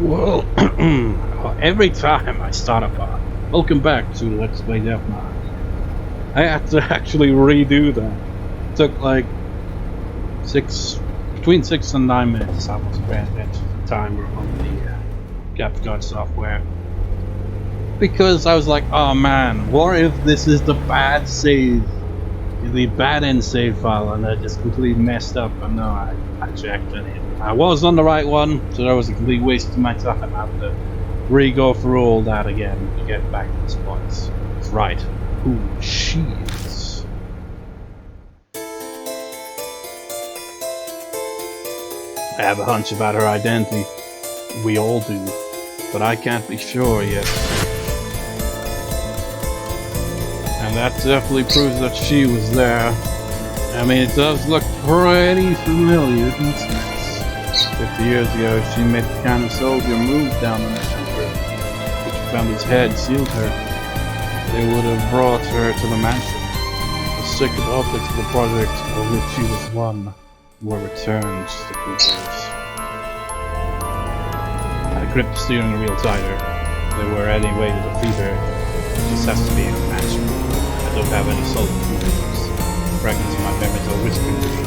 Well, every time I start a part, welcome back to Let's Play Deathmark. I had to actually redo that. It took like between 6 and 9 minutes. I was paying attention to the timer on the Capcom software. Because I was like, oh man, what if this is the bad save, the bad end save file, and I just completely messed up? And no, I checked and I was on the right one, so that was a complete waste of my time. I have to re-go through all that again to get back to this point. It's right. Who she is. I have a hunch about her identity. We all do. But I can't be sure yet. And that definitely proves that she was there. I mean, it does look pretty familiar, doesn't it? 50 years ago, she made the Kannon soldier move down the mission route, which found his head sealed her. They would have brought her to the mansion. The secret objects of the project of which she was one were returned to Kujou's. I gripped the steering wheel tighter. There were any way to defeat her. It just has to be in the mansion. I don't have any solid clues. Fragments of my memories are whispering to me.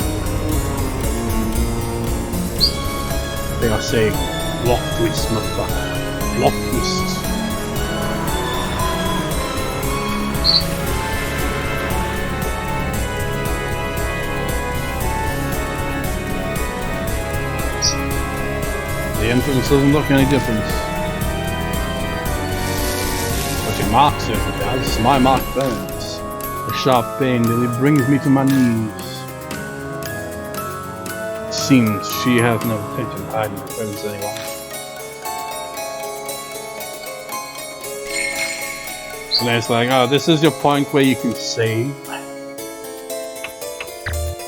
They are saying, block twist, motherfucker. Block twist. The entrance doesn't look any different. But your mark certainly does. My mark burns. A sharp pain nearly brings me to my knees. It seems she has no intention of hiding her presence any longer. And it's like, oh, this is your point where you can save.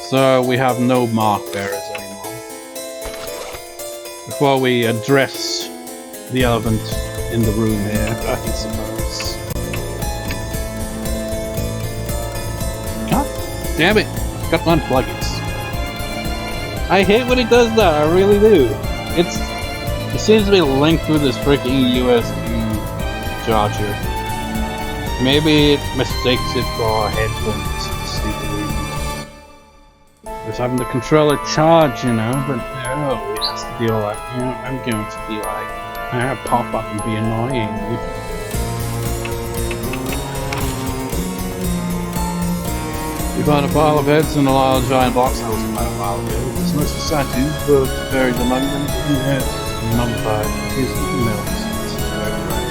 So we have no mark bearers anymore. Before we address the elephant in the room here, I suppose. God damn it! Got to unplug it. I hate when it does that, I really do. It seems to be linked with this freaking USB charger. Maybe it mistakes it for headphones for stupid reasons. Just having the controller charge, you know, but no, it has to be like, you know, I'm going to be like, pop up and be annoying. We found a pile of heads in a large giant box house quite a while ago. There's most of statues, birds buried among them, and heads mummified, his females. This is very right.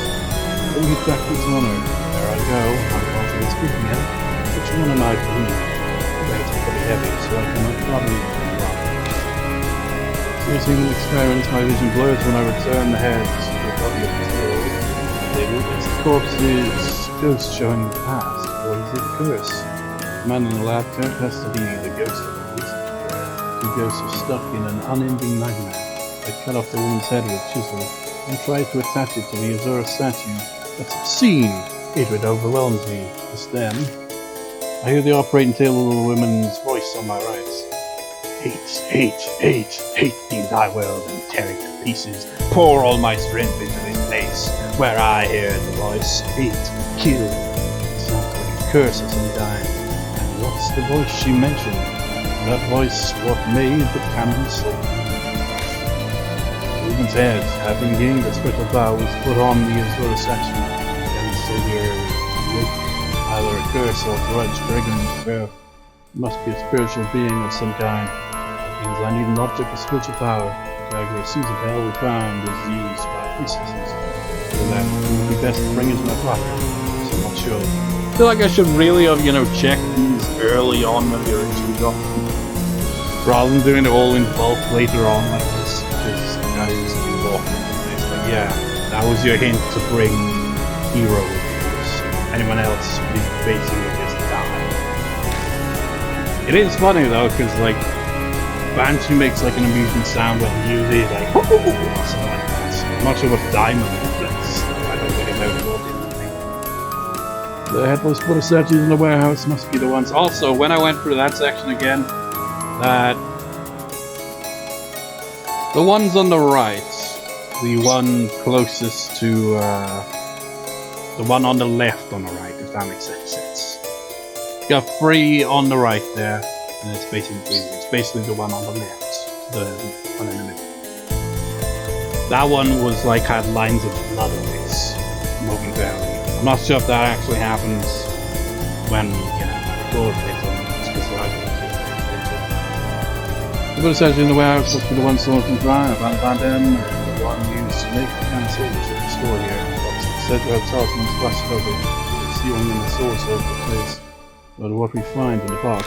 Let me get back to its owner. There I go. I'm confident speaking again. Which one am I to read? The weights are pretty heavy, so I cannot probably be wrong. Using experiments, my vision blurs when I return the heads to the body of the tail. They look as the corpse's ghost showing the past, or is it a curse? The man in the lab coat has to be the ghost of the police. Two ghosts are stuck in an unending nightmare. They cut off the woman's head with a chisel and try to attach it to the Azura statue. That's obscene! Hatred overwhelms me. It's them. I hear the operating table of the woman's voice on my right. Hate thee thy world and tear it to pieces. Pour all my strength into this place where I hear the voice. Hate, kill. It sounds like a curse of some kind. What's the voice she mentioned? That voice, what made the Kannon soul? The woman's head, having gained a special power, was put on the Azura statue. And Savior woke either a curse or grudge triggering the prayer. Must be a spiritual being of some kind. That means I need an object of spiritual power. The Caesar bell we found is used by priestesses. So that would be best to bring into my pocket. So I'm not sure. I feel like I should really have, you know, checked these early on when we originally got them, rather than doing it all in bulk later on like this, because I used to be walking this. But yeah, that was your hint to bring hero with us. Anyone else would be basically just die. It is funny though, because like, Banshee makes like an amusing sound when he uses like, or something like that. I'm not sure what Diamond does. I don't really know what it is. The headless Buddha statues in the warehouse must be the ones. Also, when I went through that section again, that the ones on the right the one closest to the one on the left on the right, if that makes sense. You got 3 on the right there, and it's basically the one on the left, the one in the middle. That one was like had lines of blood on it momentarily. I'm not sure if that actually happens when the floor hits on it. But essentially in the warehouse, that's the one someone can drive, and them, the one used to make the kind of soldiers of the store here. Said to have Talisman's flashed over, stealing in the source of the place. But what we find in the box.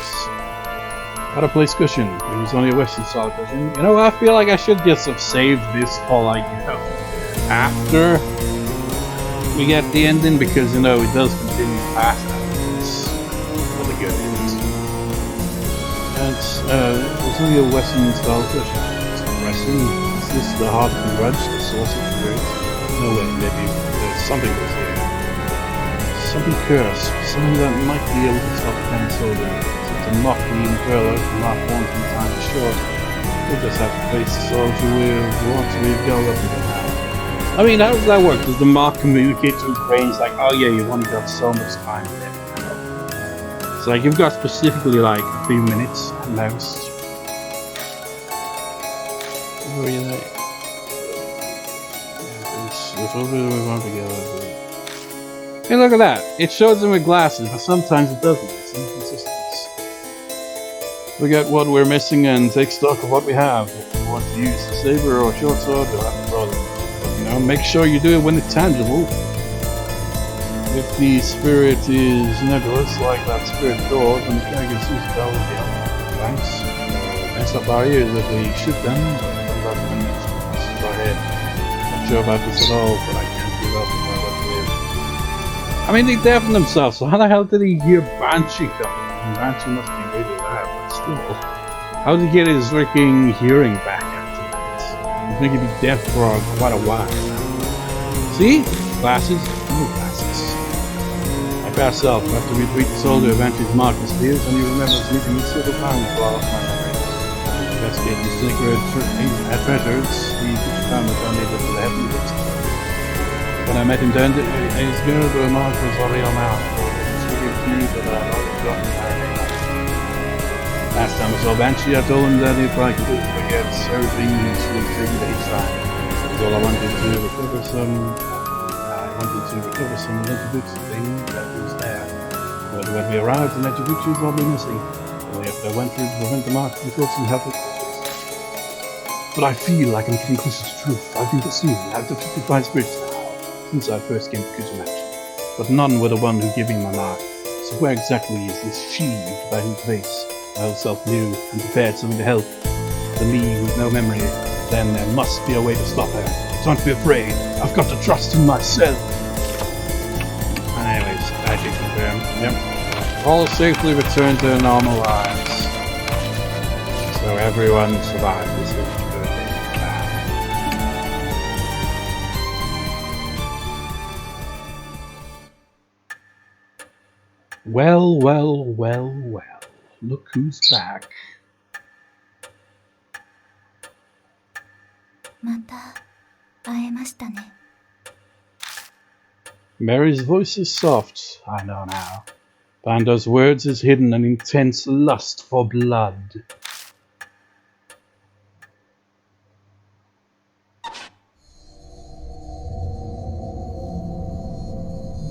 Out of place cushion. It was only a Western style cushion. You know, I feel like I should just have saved this for like, after we get the ending, because it does continue past that. It's really good. And it was only a Western style cushion. It's interesting. Is this the heart of the grudge, the source of the grudge? No way, maybe there's something was here. Something cursed, something that might be able to stop the Kannon soldier. To mock the Imperial from our form from time short. We'll just have to face the soldier with what we've got up to now. I mean, how does that work? Does the mark communicate to his brain? It's like, oh yeah, you've only got so much time left. So like, you've got specifically like a few minutes at most. Where are you there? It's over there we want to go. Hey, look at that! It shows them with glasses, but sometimes it doesn't. It's inconsistent. Look at what we're missing and take stock of what we have. If you want to use the saber or short sword, you'll have to roll it. But, make sure you do it when it's tangible. If the spirit is nebulous, like that spirit door, then the character sees it all the thanks. Mess up our ears if we shoot them. Go ahead. Not sure about this at all, but I can't give up if I let live. I mean, they deafened themselves, so how the hell did he hear Banshee coming? Banshee must be really loud. Still, how did he get his freaking hearing back after that? He's going to be deaf for quite a while now. See? Glasses? No glasses. Like ourselves, after we beat the soldier, eventually mark his fears, and you remember sleeping with silver pound for off my memory. Investigating the sacred treasures, the future found was unable to the heavenly books. When I met him then, his girl, the mark was already on out. Speaking to me, but I had already forgotten her name. Last time I saw Banshee, I told him that if I could forget serving, he should take the side. That's all I wanted to recover some. Nejibuchi thing that was there. But when we arrived, the Nejibuchi was probably missing. Only after I went through to prevent the mark, we got some help. But I feel like I'm getting closer to truth. I've been pursued. I've defeated 5 spirits now, since I first came to Kujou Mansion. But none were the one who gave me my mark. So where exactly is this she by whose place my old self knew and prepared something to help the me with no memory? Then there must be a way to stop her. Don't be afraid. I've got to trust in myself. Anyways, I think yep. All safely returned to their normal lives. So everyone survived this good day. Well. Look who's back. Mary's voice is soft, I know now. Behind those words is hidden an intense lust for blood.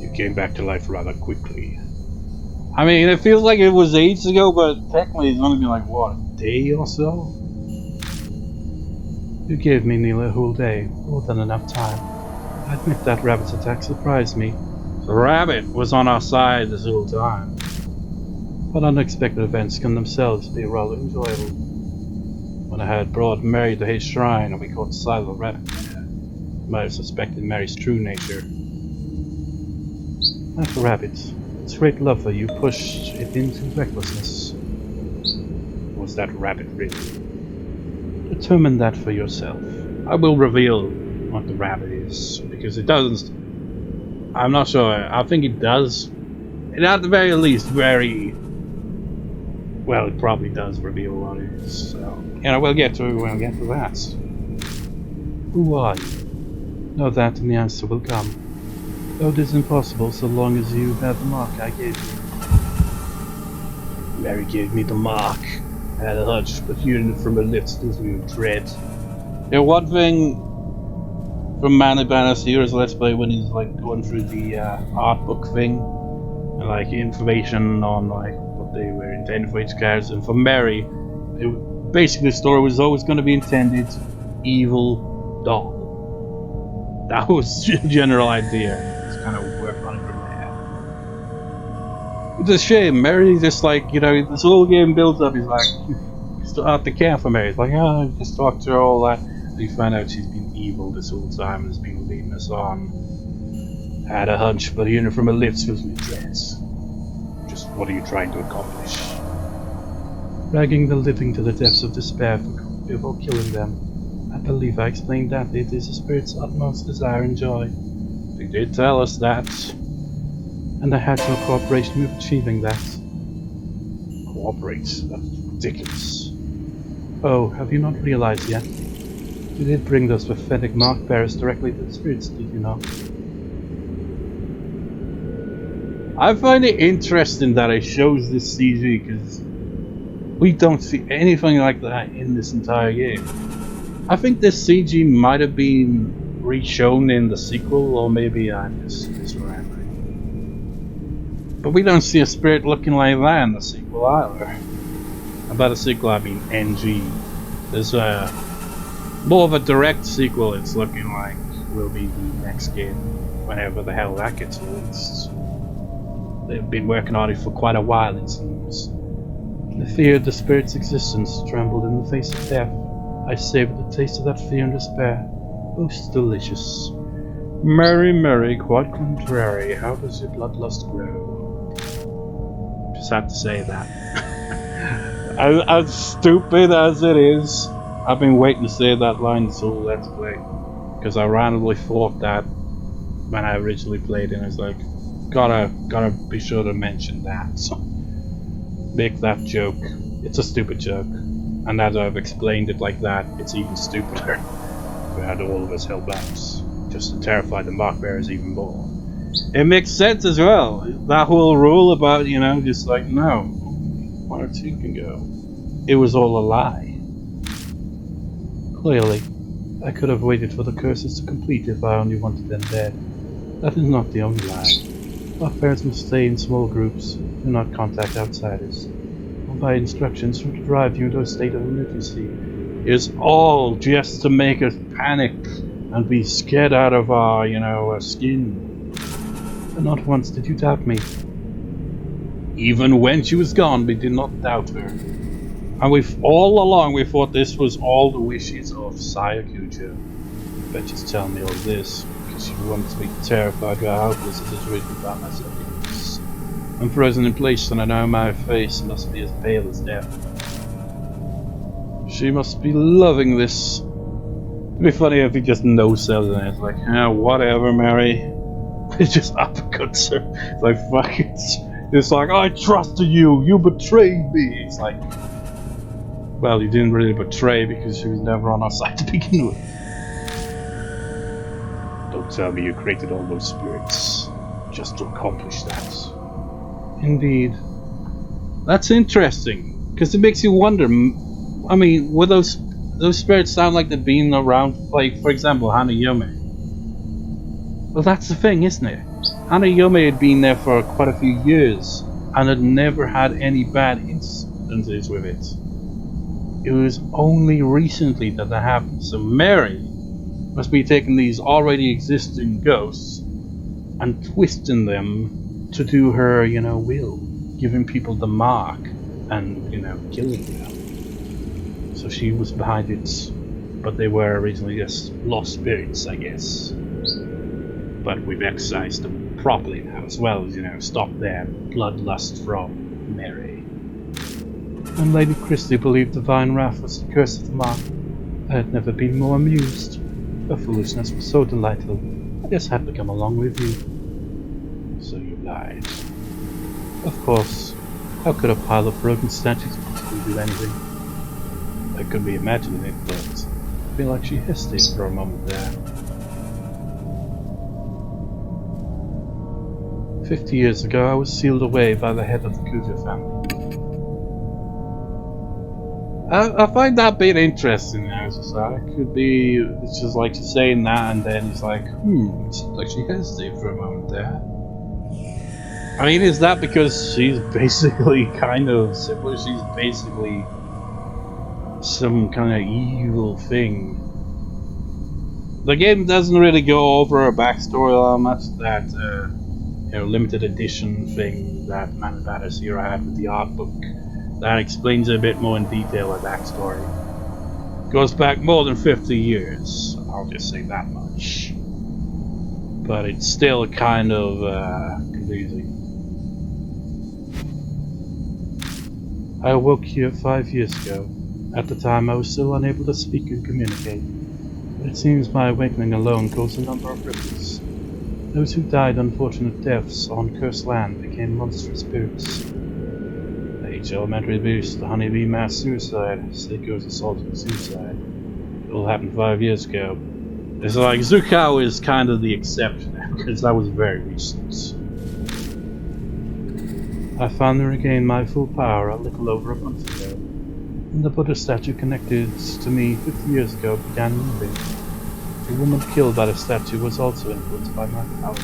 You came back to life rather quickly. I mean, it feels like it was ages ago, but technically it's only been like, what, a day or so? You gave me nearly a whole day, more than enough time. I admit that Rabbit's attack surprised me. The Rabbit was on our side this whole time. But unexpected events can themselves be rather enjoyable. When I had brought Mary to his shrine and we caught sight of the Rabbit there, I might have suspected Mary's true nature. As for Rabbit, its great love for you pushed it into recklessness. Was that Rabbit really? Determine that for yourself. I will reveal what the Rabbit is, because it doesn't. I'm not sure. I think it does. It at the very least very. Well, it probably does reveal what it is. So, we'll get to that. Who are you? Know that and the answer will come. Though it is impossible so long as you have the mark I gave you. Mary gave me the mark. I had a hunch, but hearing it from her lips fills me with dread. Yeah, one thing from Manny Banner's hero's Let's Play when he's like going through the art book thing and like information on like what they were intended for each character, and for Mary, basically the story was always going to be intended evil doll. That was the general idea. Just kind of work on it from there. It's a shame. Mary just like, you know, this whole game builds up. He's like, you still have to care for Mary. He's like, oh, just talk to her all that. And you find out she's been evil this whole time and has been leading us on. I had a hunch, but hearing it from her lips fills me with dreads. Just what are you trying to accomplish? Dragging the living to the depths of despair before killing them. I believe I explained that it is a spirit's utmost desire and joy. They did tell us that. And I had your cooperation with achieving that. Cooperate? That's ridiculous. Oh, have you not realized yet? You did bring those pathetic mark bearers directly to the spirits, did you not? I find it interesting that it shows this CG because we don't see anything like that in this entire game. I think this CG might have been re-shown in the sequel, or maybe I'm just misremembering. But we don't see a spirit looking like that in the sequel either. And by the sequel I mean NG. There's more of a direct sequel it's looking like will be the next game, whenever the hell that gets released. They've been working on it for quite a while, it seems. The fear of the spirit's existence trembled in the face of death. I savoured the taste of that fear and despair. Most delicious. Mary, Mary, quite contrary, how does your bloodlust grow? Just had to say that. As stupid as it is, I've been waiting to say that line this whole Let's Play. Because I randomly thought that when I originally played it, and I was like, gotta be sure to mention that. So, make that joke. It's a stupid joke. And as I've explained it like that, it's even stupider. We had all of us held backs, just to terrify the mark bearers even more. It makes sense as well. That whole rule about, you know, just like, no, one or two can go. It was all a lie. Clearly, I could have waited for the curses to complete if I only wanted them dead. That is not the only lie. Mark bearers must stay in small groups, do not contact outsiders. By instructions to drive you into a state of emergency. It's all just to make us panic and be scared out of our, our skin. And not once did you doubt me. Even when she was gone, we did not doubt her. And all along we thought this was all the wishes of Sire Kujou. But she's telling me all this because she wants me terrified by how helpless the situation found myself in. I'm frozen in place and I know my face must be as pale as death. She must be loving this. It'd be funny if he just no-sells and it's like, whatever, Mary. It just uppercuts her. It's like, fuck it. It's like, I trusted you, you betrayed me. It's like, well, you didn't really betray because she was never on our side to begin with. Don't tell me you created all those spirits just to accomplish that. Indeed. That's interesting, because it makes you wonder. I mean, would those spirits sound like they've been around, like, for example, Hanayome? Well, that's the thing, isn't it? Hanayome had been there for quite a few years, and had never had any bad incidences with it. It was only recently that happened, so Mary must be taking these already existing ghosts and twisting them to do her, will, giving people the mark and, killing them. So she was behind it, but they were originally just lost spirits, I guess. But we've excised them properly now, as well as, stopped their bloodlust from Mary. And Lady Christie believed divine wrath was the curse of the mark. I had never been more amused. Her foolishness was so delightful, I just had to come along with you. So you lied. Of course, how could a pile of broken statues possibly do anything? I could be imagining it, but I feel like she hesitated for a moment there. 50 years ago, I was sealed away by the head of the Kujou family. I find that bit interesting now. It's just like, could be, it's just like she's saying that, and then he's like, it seems like she hesitated for a moment there. I mean, is that because she's basically kind of similar? She's basically some kind of evil thing. The game doesn't really go over her backstory all much. That limited edition thing that Manabata Zero had with the art book that explains a bit more in detail her backstory. Goes back more than 50 years. I'll just say that much. But it's still kind of confusing. I awoke here 5 years ago. At the time, I was still unable to speak and communicate. But it seems my awakening alone caused a number of ripples. Those who died unfortunate deaths on cursed land became monstrous spirits. The H elementary beast, the honeybee mass suicide, Seiko's assault and suicide. It all happened 5 years ago. It's like Zukao is kind of the exception, because that was very recent. I finally regained my full power a little over a month ago. When the Buddha statue connected to me 50 years ago began moving. The woman killed by the statue was also influenced by my power.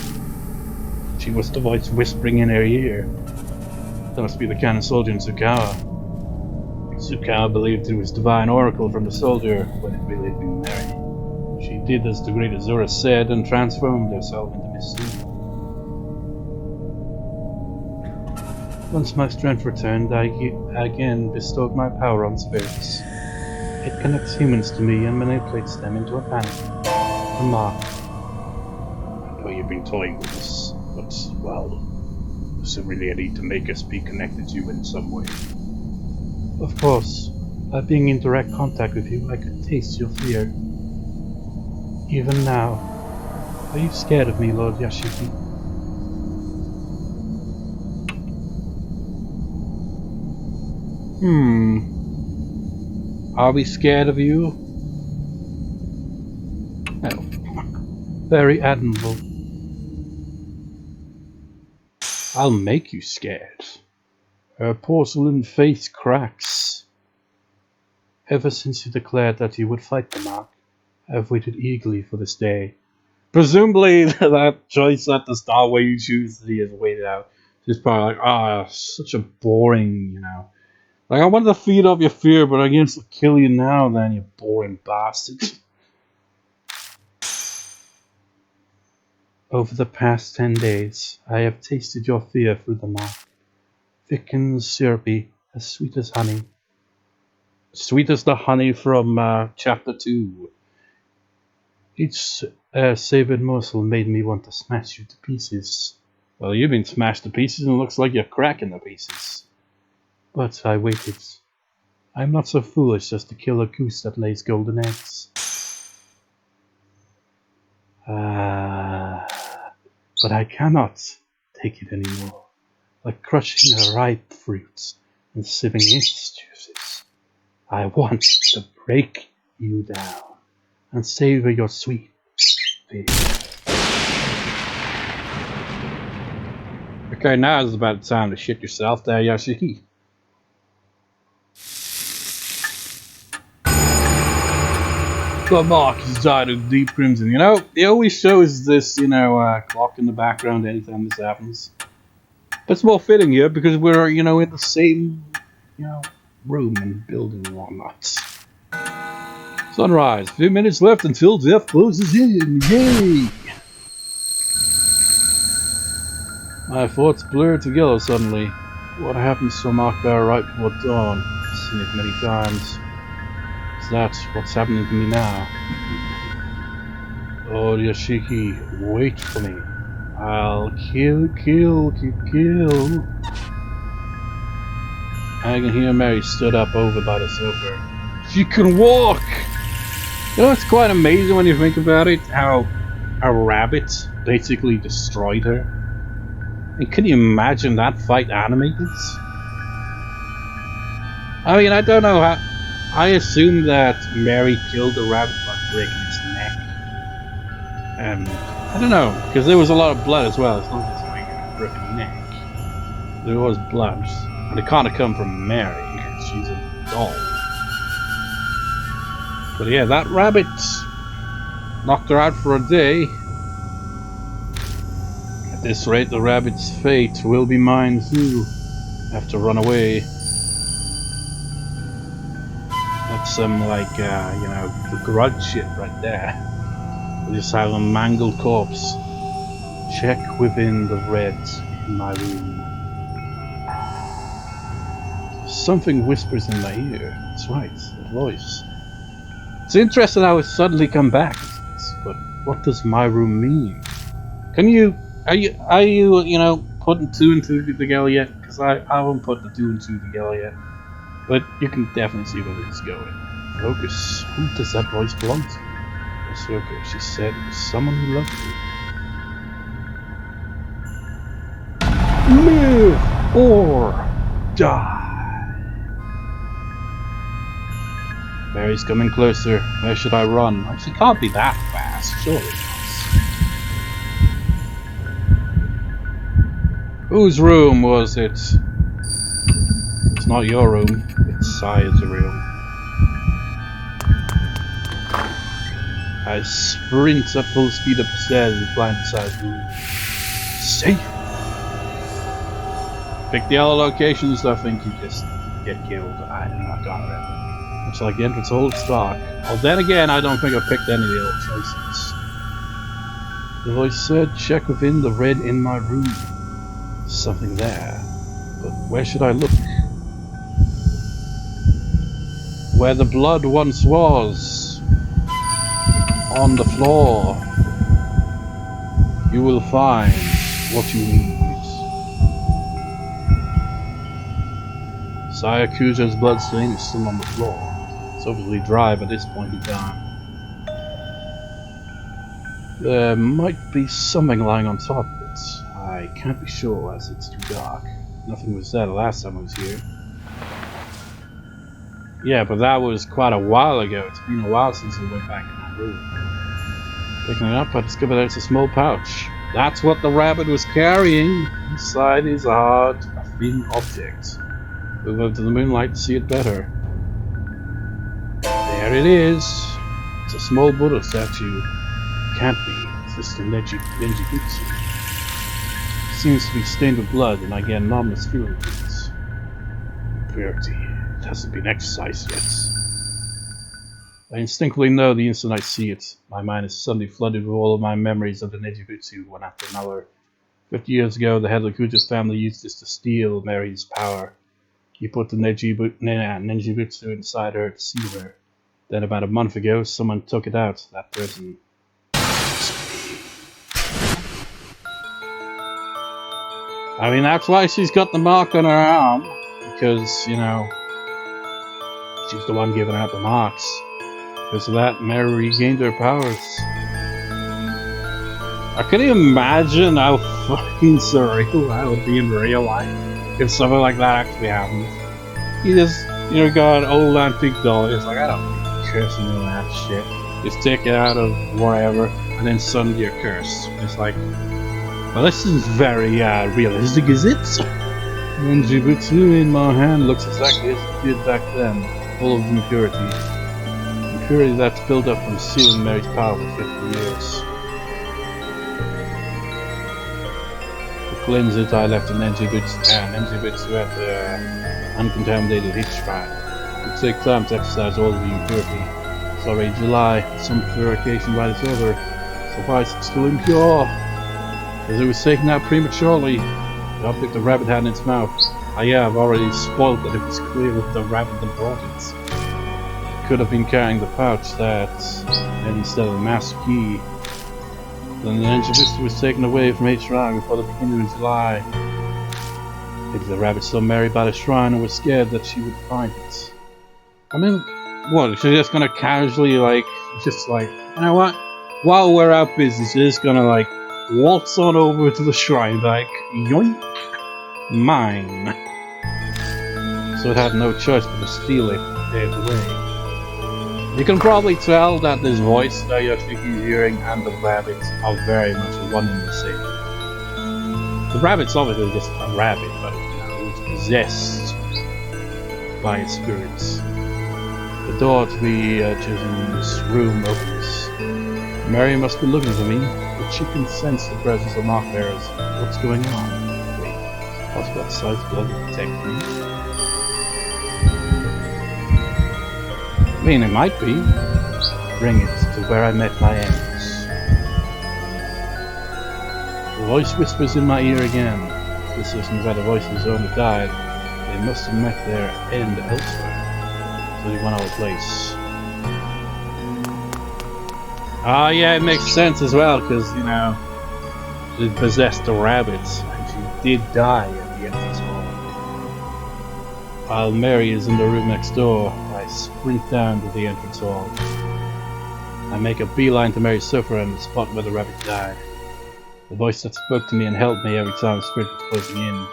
She was the voice whispering in her ear. That must be the Kannon soldier in Tsukawa. Tsukawa believed it was divine oracle from the soldier, when it really had been Mary. She did as the great Azura said and transformed herself into misleading. Once my strength returned, I again bestowed my power on spirits. It connects humans to me and manipulates them into a panic. A mark. I know you've been toying with this, but, well, there's really a need to make us be connected to you in some way. Of course, by being in direct contact with you, I could taste your fear. Even now. Are you scared of me, Lord Yashiki? Are we scared of you? No. Very admirable. I'll make you scared. Her porcelain face cracks. Ever since you declared that you would fight the mark, I've waited eagerly for this day. Presumably that choice at the start where you choose the is waited out. She's probably like, such a boring, Like, I wanted to feed off your fear, but I guess I'll kill you now then, you boring bastard. Over the past 10 days, I have tasted your fear through the mark. Thick and syrupy, as sweet as honey. Sweet as the honey from chapter 2. Each savored morsel made me want to smash you to pieces. Well, you've been smashed to pieces and it looks like you're cracking to pieces. But I waited. I'm not so foolish as to kill a goose that lays golden eggs. But I cannot take it anymore. Like crushing a ripe fruit and sipping its juices. I want to break you down and savor your sweet fear. Okay, now is about the time to shit yourself there, Yashiki. The mark is dyed of deep crimson. It always shows this, clock in the background anytime this happens. But it's more fitting here because we're, in the same, room and building and whatnot. Sunrise. 2 minutes left until death closes in. Yay! My thoughts blurred together suddenly. What happens to a mark bearer right before dawn? I've seen it many times. Is that what's happening to me now? Oh, Yashiki, wait for me. I'll kill. I can hear Mary stood up over by the sofa. She can walk! It's quite amazing when you think about it, how a rabbit basically destroyed her. And can you imagine that fight animated? I mean, I don't know how... I assume that Mary killed the rabbit by breaking its neck. And I don't know, because there was a lot of blood as well. It's not just like broken neck. There was blood, and it can't have come from Mary. She's a doll. But yeah, that rabbit knocked her out for a day. At this rate, the rabbit's fate will be mine too. I have to run away. That's some like, you know, the grudge shit right there. We just have a mangled corpse. Check within the red in my room. Something whispers in my ear. That's right, the voice. It's interesting how it suddenly come back, but what does my room mean? Are you putting two and two together yet? Because I haven't put the two and two together yet. But you can definitely see where it's going. Focus. Who does that voice belong to? Ahsoka. She said it was someone who loved you. Live or die. Mary's coming closer. Where should I run? She can't be that fast, surely. Whose room was it? It's not your room. It's Sire's room. I sprint at full speed up the stairs and find Sire's room. Safe. Pick the other locations. I think you just get killed. I can't remember. It's like the entrance hall, it's dark. Well, then again, I don't think I picked any of the old choices. The voice said, check within the red in my room. Something there. But where should I look? Where the blood once was. On the floor. You will find what you need. Sire Kujou's bloodstain is still on the floor. It's obviously dry by this point in time. There might be something lying on top of it. I can't be sure as it's too dark. Nothing was there the last time I was here. Yeah, but that was quite a while ago. It's been a while since I went back in that room. Picking it up, I discovered that it's a small pouch. That's what the rabbit was carrying. Inside is a hard, thin object. Move over to the moonlight to see it better. There it is. It's a small Buddha statue. Can't be. It's just a Nenjibutsu. Seems to be stained with blood, and I get an ominous feeling of it. Impurity. It hasn't been exercised yet. I instinctively know the instant I see it. My mind is suddenly flooded with all of my memories of the Nenjibutsu, one after another. 50 years ago, the head of the Kujou family used this to steal Mary's power. He put the Nenjibutsu inside her to seal her. Then about a month ago, someone took it out. That person. I mean, that's why she's got the mark on her arm. Because, you know, she's the one giving out the marks. Because of that, Mary regained her powers. I can imagine how fucking surreal that would be in real life. If something like that actually happens. You just, you know, got an old antique doll. It's like, I don't curse and all that shit. Just take it out of wherever, and then suddenly you're cursed. It's like, well, this is very realistic, is it? Nenjibutsu in my hand looks exactly as it did back then, full of impurity. Impurity that's built up from sealing Mary's power for 50 years. To cleanse it, I left the Nenjibutsu at the uncontaminated heat shrine. It would take time to exercise all of the impurity. It's already July, some purification by this over, so why is it still impure? Because it was taken out prematurely. The object the rabbit had in its mouth. I've already spoiled that it was clear with the rabbit that brought it. It could have been carrying the pouch that, and instead of the master key. Then the Nenjibutsu was taken away from H Shrine before the beginning of July. Maybe the rabbit saw Mary by the shrine and was scared that she would find it. I mean, what, she's just gonna casually, you know what? While we're out busy, she's just gonna, waltz on over to the shrine, yoink, mine. So it had no choice but to steal it and pay it away. You can probably tell that this voice that Yashiki is hearing and the rabbit are very much one and the same. The rabbit's obviously just a rabbit, but it's possessed by its spirits. The door to the children's room opens. Mary must be looking for me, but she can sense the presence of mark bearers. What's going on? Wait, what's got size blood to protect me? I mean, it might be. Bring it to where I met my ends. The voice whispers in my ear again. This isn't where the voices only died. They must have met their end elsewhere. So you want our place. Oh yeah, it makes sense as well, because, you know, she possessed the rabbits, and she did die at the entrance hall. While Mary is in the room next door, I sprint down to the entrance hall. I make a beeline to Mary's sofa and the spot where the rabbit died. The voice that spoke to me and helped me every time the spirit was closing in.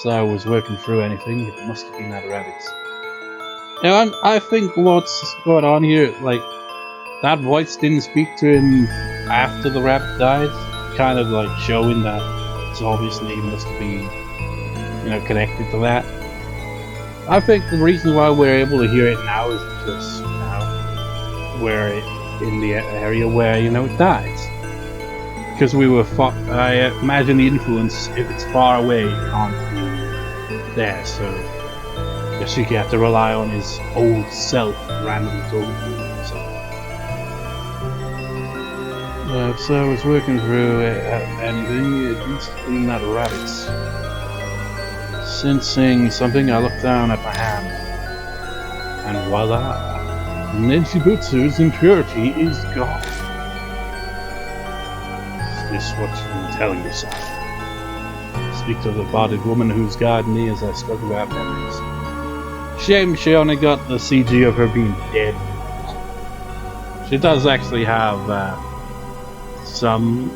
So I was working through anything, it must have been that rabbit. Now, I think what's going on here, like, that voice didn't speak to him after the rabbit died, kind of like showing that it's obviously must be, you know, connected to that. I think the reason why we're able to hear it now is because, you know, we're in the area where, you know, it dies. Because we were I imagine the influence, if it's far away, it can't be there, so Yashiki had to rely on his old self randomly talking to himself. So I was working through anything, it must have been that rabbit. Sensing something, I looked down at my hand, and voila! Nenshibutsu's impurity is gone. Is this what you're telling yourself? Speak to the bodied woman who's guided me as I struggle out memories. Shame she only got the CG of her being dead. She does actually have some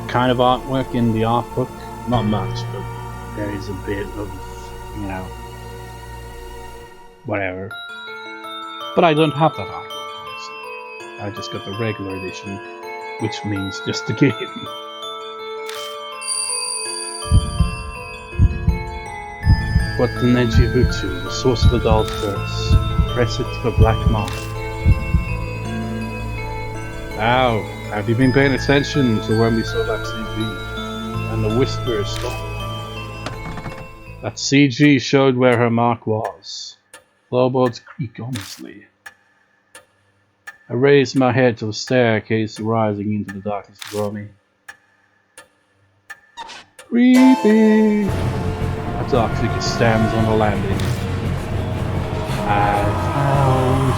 kind of artwork in the art book. Not much, but there is a bit of, you know, whatever. But I don't have that artwork, honestly. I just got the regular edition, which means just the game. What the Nejibutsu, the source of the doll's curse. Press it for black mark. Ow, have you been paying attention to when we saw that CG? And the whisper stopped. That CG showed where her mark was. Floorboards creak ominously. I raised my head to the staircase rising into the darkness below me. Creepy! A dark figure stands on the landing. I found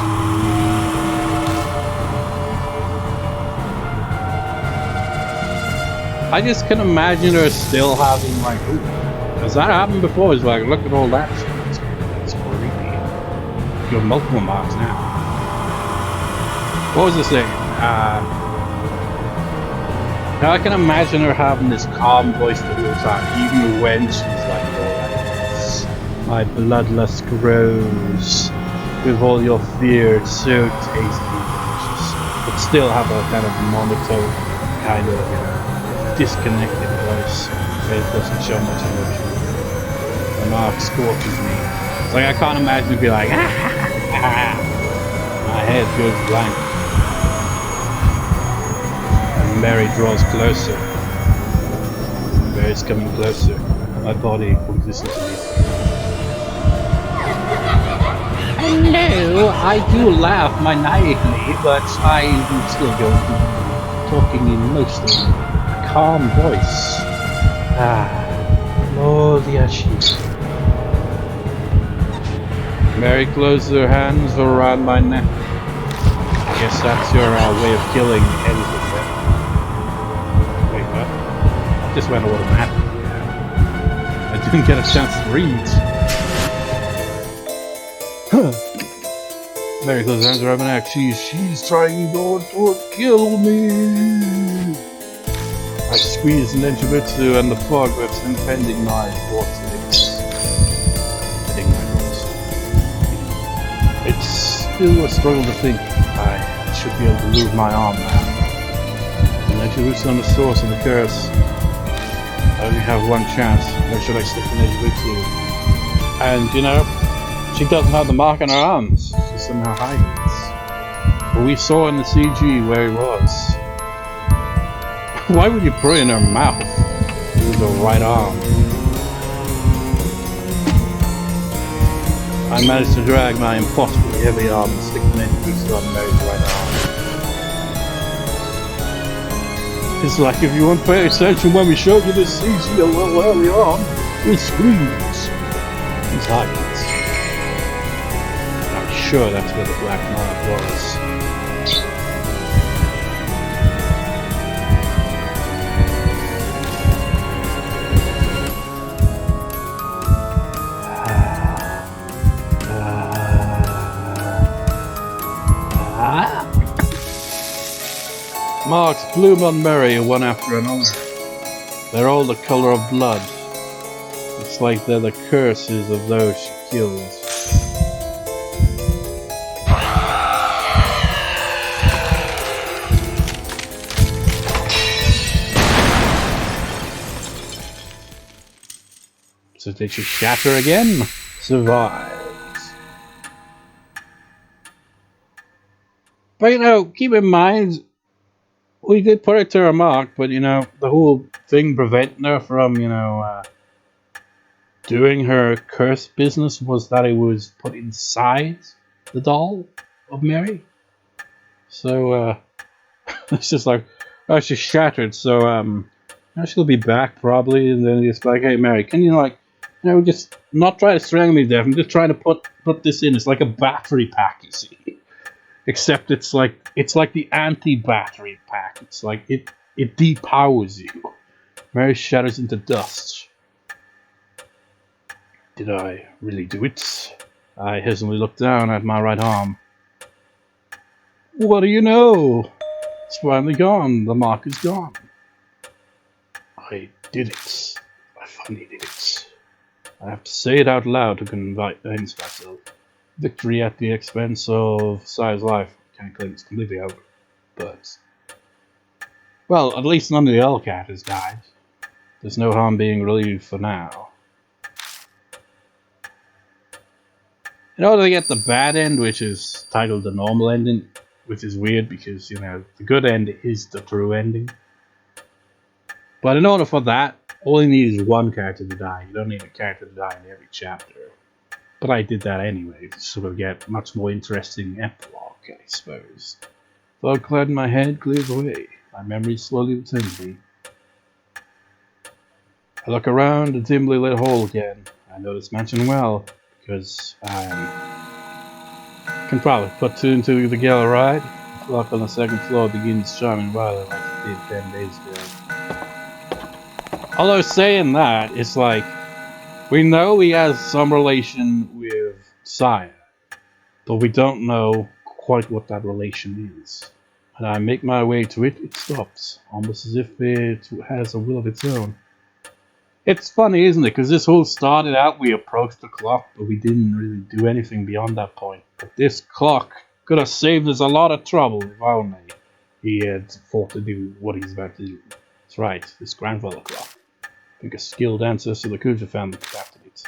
you. I just can imagine her still having, like, ooh, has that happened before? It's like, look at all that shit. It's creepy. You have multiple marks now. What was this thing? Now I can imagine her having this calm voice the whole time, even when she's like, alright, my bloodlust grows with all your fear, it's so tasty and delicious, but still have a kind of monotone, kind of, you know, disconnected voice where it doesn't show much emotion. The mark scorches me. It's like I can't imagine it be like, my head goes blank. Mary draws closer. Mary's coming closer. My body won't listen to me. I know I do laugh maniacally, but I'm still going to be talking in mostly a calm voice. Lord Yashiki. Mary closes her hands around my neck. I guess that's your way of killing anything. Just went automatic. I didn't get a chance to read. Mary closes her hands around my neck. She's trying to kill me. I squeeze an Nenshibutsu and the fog lifts impending my vortex. Hitting my nose. It's still a struggle to think. I should be able to move my arm now. The Nenshibutsu on the source of the curse. I only have one chance. Where should I stick an edge with you? And, you know, she doesn't have the mark on her arms. She somehow hides it. But we saw in the CG where he was. Why would you put it in her mouth? With the right arm. I managed to drag my impossibly heavy arm and stick an edge with on Mary's right arm. It's like if you weren't paying attention when we showed you this CG a little early on, we screamed. He's hides. I'm sure that's where the black mark was. Marks bloom on Mary one after another. They're all the color of blood. It's like they're the curses of those she kills. So did she shatter again? Survives. But you know, keep in mind, we did put it to her mark, but you know, the whole thing preventing her from, you know, doing her curse business was that it was put inside the doll of Mary. So, it's just like, oh, she's shattered, so, now she'll be back probably, and then it's like, hey Mary, can you like, you know, just not try to strangle me to death, I'm just trying to put this in. It's like a battery pack, you see. Except it's like the anti-battery pack. It's like it depowers you. Mary shatters into dust. Did I really do it? I hesitantly looked down at my right arm. What do you know? It's finally gone. The mark is gone. I did it. I finally did it. I have to say it out loud to convince myself. Victory at the expense of Sire's life. Can't claim it's completely over, but well, at least none of the Hellcat has died. There's no harm being relieved for now. In order to get the bad end, which is titled the normal ending, which is weird because, you know, the good end is the true ending. But in order for that, all you need is one character to die. You don't need a character to die in every chapter. But I did that anyway, to sort of get much more interesting epilogue, I suppose. Fog cloud in my head clears away. My memory slowly returns me. I look around the dimly lit hall again. I know this mansion well, because I can probably put two and two together, right? The clock on the second floor begins chiming violet like it did 10 days ago. Although saying that, it's like, we know he has some relation with Sire, but we don't know quite what that relation is. And I make my way to it, it stops, almost as if it has a will of its own. It's funny, isn't it? Because this whole started out, we approached the clock, but we didn't really do anything beyond that point. But this clock could have saved us a lot of trouble if only he had thought to do what he's about to do. That's right, this grandfather clock. I think a skilled ancestor of the Kujou family crafted it.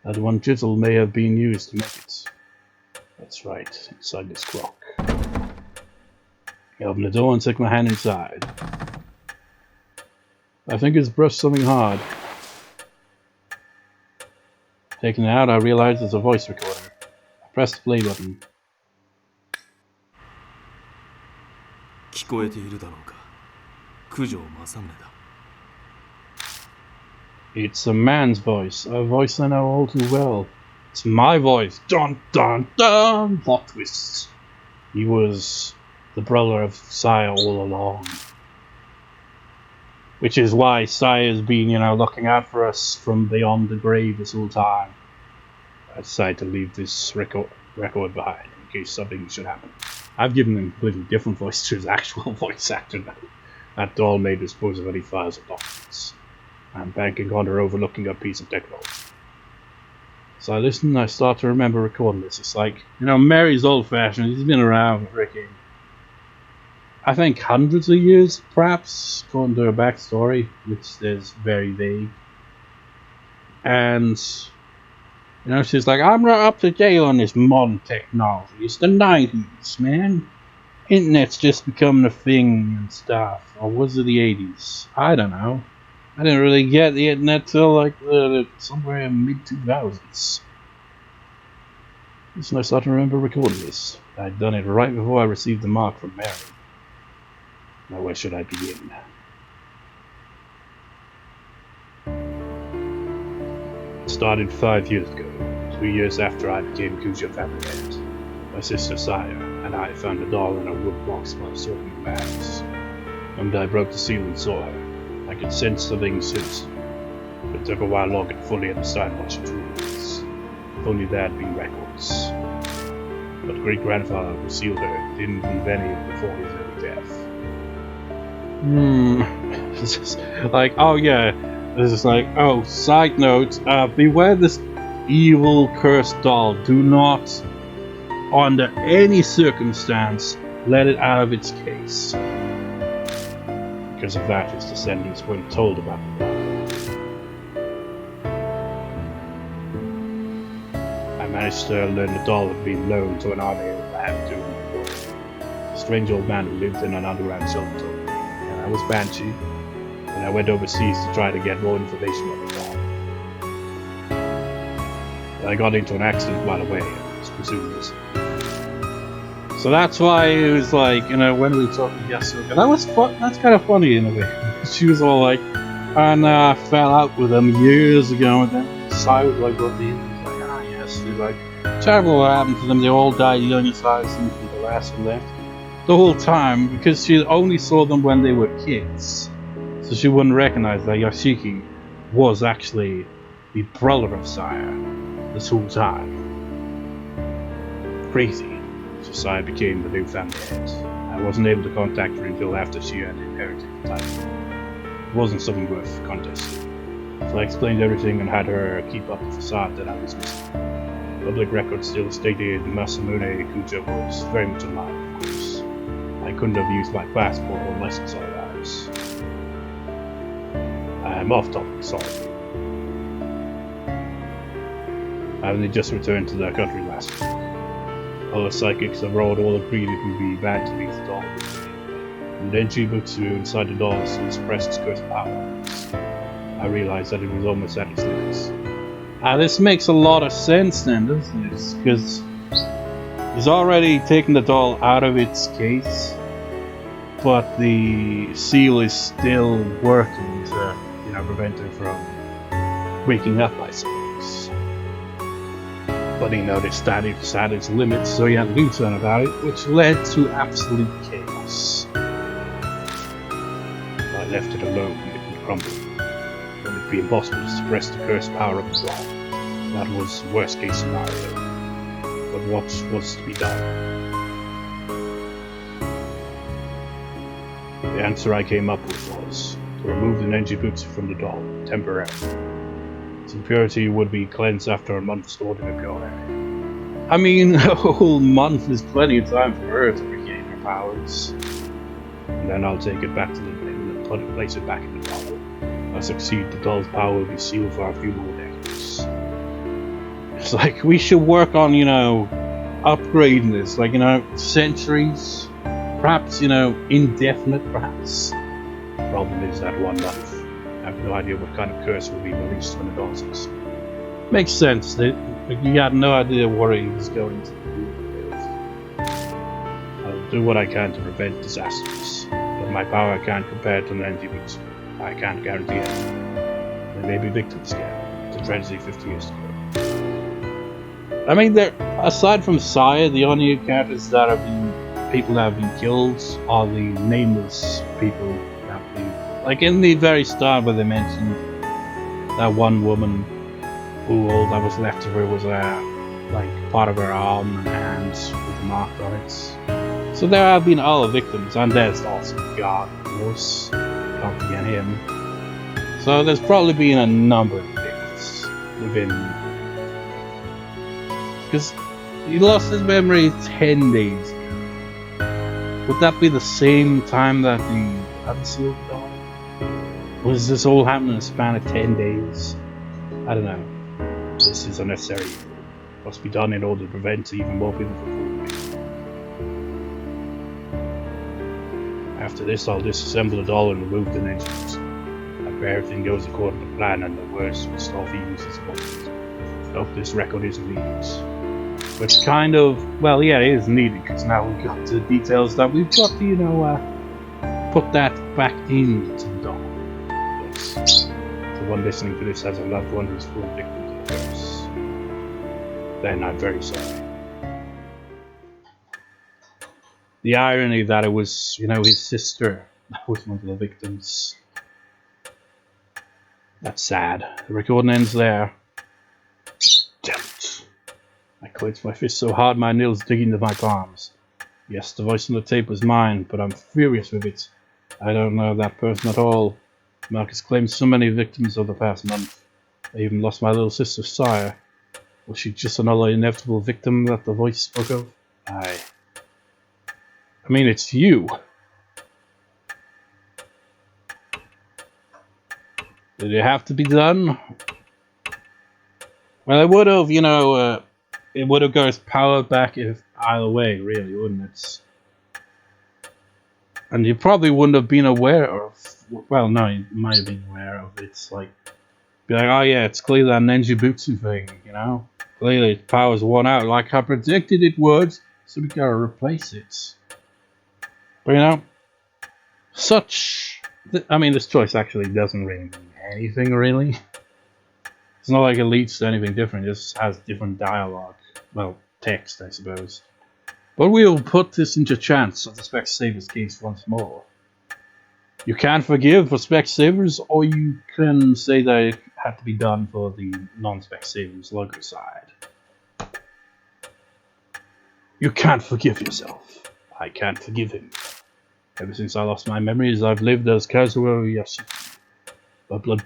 That one chisel may have been used to make it. That's right, inside this clock. I open the door and stick my hand inside. I think it's brushed something hard. Taking it out, I realize it's a voice recorder. I press the play button. 聞こえているだろうか。九条正宗だ。 It's a man's voice, a voice I know all too well. It's my voice. Dun dun dun! Plot twist. He was the brother of Sire all along. Which is why Sire's been, you know, looking out for us from beyond the grave this whole time. I decided to leave this record behind in case something should happen. I've given him a completely different voice to his actual voice actor now. That doll may dispose of any files or documents. I'm banking on her overlooking a piece of technology. So I listen and I start to remember recording this. It's like, you know, Mary's old-fashioned. He's been around freaking I think hundreds of years, perhaps, according to her backstory, which is very vague. And, you know, she's like, I'm not up to date on this modern technology. It's the 90s, man. Internet's just becoming a thing and stuff. Or was it the 80s? I don't know. I didn't really get the internet till like somewhere in mid-2000s. So I started to remember recording this. I'd done it right before I received the mark from Mary. Now where should I begin? It started 5 years ago, 2 years after I became Kujou family head. My sister Saya and I found a doll in a wood box while sorting the bags. One day I broke the seal and saw her. I could sense something since. It took a while longer to fully understand what she truly is. If only there had been records. But great-grandfather who sealed her didn't leave any before his early death. It's just like, oh yeah, this is like, oh, side note, beware this evil cursed doll. Do not, under any circumstance, let it out of its case. Because of that, his descendants weren't told about the doll. I managed to learn the doll had been loaned to an army lab during the war. A strange old man who lived in an underground shelter told me, and I was Banshee, and I went overseas to try to get more information on the doll. I got into an accident while away, and was presumed missing. So that's why it was like, you know, when we talked to Yashiki, that was fun. That's kind of funny in a way. She was all like, and I fell out with them years ago, and then Sai was like, what the She's like, terrible what happened to them. They all died young as I was, and the last one left. The whole time, because she only saw them when they were kids. So she wouldn't recognize that Yashiki was actually the brother of Saya this whole time. Crazy. So Saya became the new family head. I wasn't able to contact her until after she had inherited the title. It wasn't something worth contesting. So I explained everything and had her keep up the facade that I was missing. Public records still stated Masamune Kujou was very much alive, of course. I couldn't have used my passport unless it's all ours. I'm off topic, sorry. I only just returned to the country last week. All the psychics abroad all agreed it would be bad to leave the doll with me. And then Jibutsu inside the doll still suppressed its cursed powers. I realized that it was almost at its limits. This makes a lot of sense then, doesn't it? Because he's already taken the doll out of its case, but the seal is still working to, you know, prevent her from waking up, I suppose. But he noticed that it was at its limits, so he had to do something about it, which led to absolute chaos. If I left it alone, it would crumble. It would be impossible to suppress the cursed power of the doll. That was worst case scenario. But what was to be done? The answer I came up with was to remove the Nenjibutsu from the doll, temporarily. Its impurity would be cleansed after a month stored in a pill. I mean, a whole month is plenty of time for her to regain her powers. And then I'll take it back to the bin and place it back in the doll. If I succeed, the doll's power will be sealed for a few more decades. It's like, we should work on, you know, upgrading this, like, you know, centuries, perhaps, you know, indefinite, perhaps. The problem is that 1 month. I have no idea what kind of curse will be released when the doll's is. Makes sense, that you had no idea what he was going to do. I'll do what I can to prevent disasters, but my power can't compare to Nenjibutsu. I can't guarantee it. There may be victims here. It's a tragedy 50 years ago. I mean, there, aside from Saya, the only characters that have been, people that have been killed are the nameless people that have been, like in the very start where they mentioned that one woman who all that was left of her was like part of her arm and hands with a mark on it. So there have been other victims, and there's also God, of course. Can't forget him. So there's probably been a number of things within. Because he lost his memory 10 days ago. Would that be the same time that the unsealed died? Was this all happening in a span of 10 days? I don't know. This is unnecessary. Must be done in order to prevent even more people from falling. After this, I'll disassemble the doll and remove the engines. If everything goes according to plan and the worst will stop use as possible. I hope this record isn't needed. Which kind of, well, yeah, it is needed because now we've got the details that we've got to, you know, put that back into the doll. Yes. The one listening to this has a loved one who's fallen victim to the curse. Then I'm very sorry. The irony that it was, you know, his sister that was one of the victims. That's sad. The recording ends there. Damn it. I clenched my fist so hard my nails dig into my palms. Yes, the voice on the tape was mine, but I'm furious with it. I don't know that person at all. Marcus claimed so many victims over the past month. I even lost my little sister, Sire. Was she just another inevitable victim that the voice spoke of? I mean, it's you. Did it have to be done? Well, it would have, you know, it would have got his power back if either way, really, wouldn't it? And you probably wouldn't have been aware of, well, no, you might have been aware of it. It's like, be like, oh yeah, it's clearly that Nenjibutsu thing, you know? Clearly its power's worn out, like I predicted it would, so we gotta replace it. But you know, I mean, this choice actually doesn't really mean anything, really. It's not like it leads to anything different, it just has different dialogue. Well, text, I suppose. But we'll put this into chance of the Specsaver's case once more. You can forgive for Specsavers, or you can say that it had to be done for the non-Specsavers logo side. You can't forgive yourself. I can't forgive him. Ever since I lost my memories, I've lived as Kujou Yashiki. My blood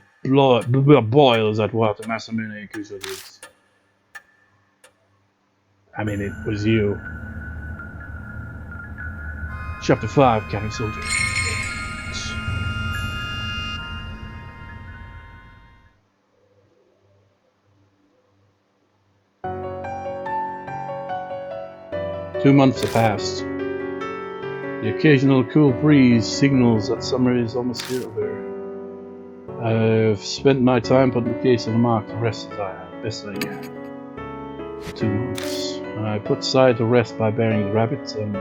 boils at what Masamune Kujou did. I mean, it was you. Chapter 5, Kannon Soldier. 2 months have passed. The occasional cool breeze signals that summer is almost over. I've spent my time putting the case on the mark to rest best I can. 2 months. I put aside to rest by burying the rabbit and...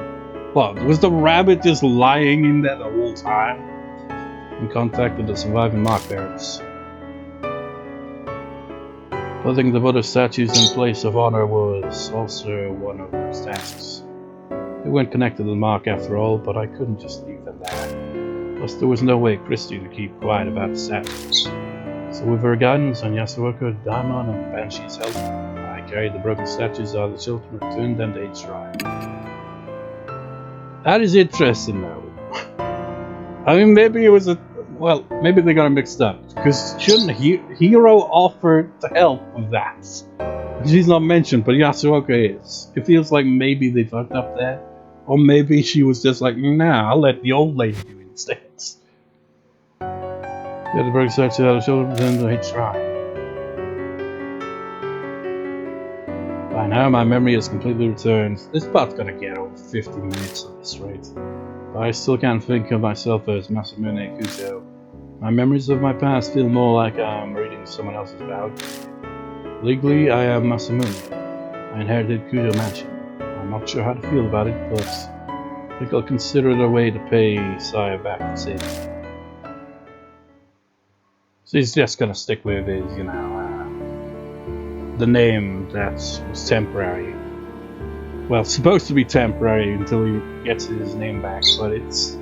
What, was the rabbit just lying in there the whole time? And contacted the surviving mark bearers. Putting the Buddha statues in place of honor was also one of those tasks. They weren't connected to the mark after all, but I couldn't just leave them there. Plus there was no way Christy to keep quiet about the statues. So with her guidance and Yasuoka, Daimon, and Banshee's help, I carried the broken statues out of the children and returned them to H Shrine. That is interesting though. I mean, maybe it was well, maybe they got it mixed up. Because shouldn't Hiro offer to help with that? She's not mentioned, but Yasuoka is. It feels like maybe they fucked up there. Or maybe she was just like, nah, I'll let the old lady do it instead. Yeah, the broken statues out of the children and the H Shrine. By now, my memory has completely returned. This part's gonna get over 50 minutes at this rate. But I still can't think of myself as Masamune Kujou. My memories of my past feel more like I'm reading someone else's biography. Legally, I am Masamune. I inherited Kujou Mansion. I'm not sure how to feel about it, but I think I'll consider it a way to pay Sire back for saving me. So he's just gonna stick with his, you know, the name that was temporary. Well, it's supposed to be temporary until he gets his name back, but it's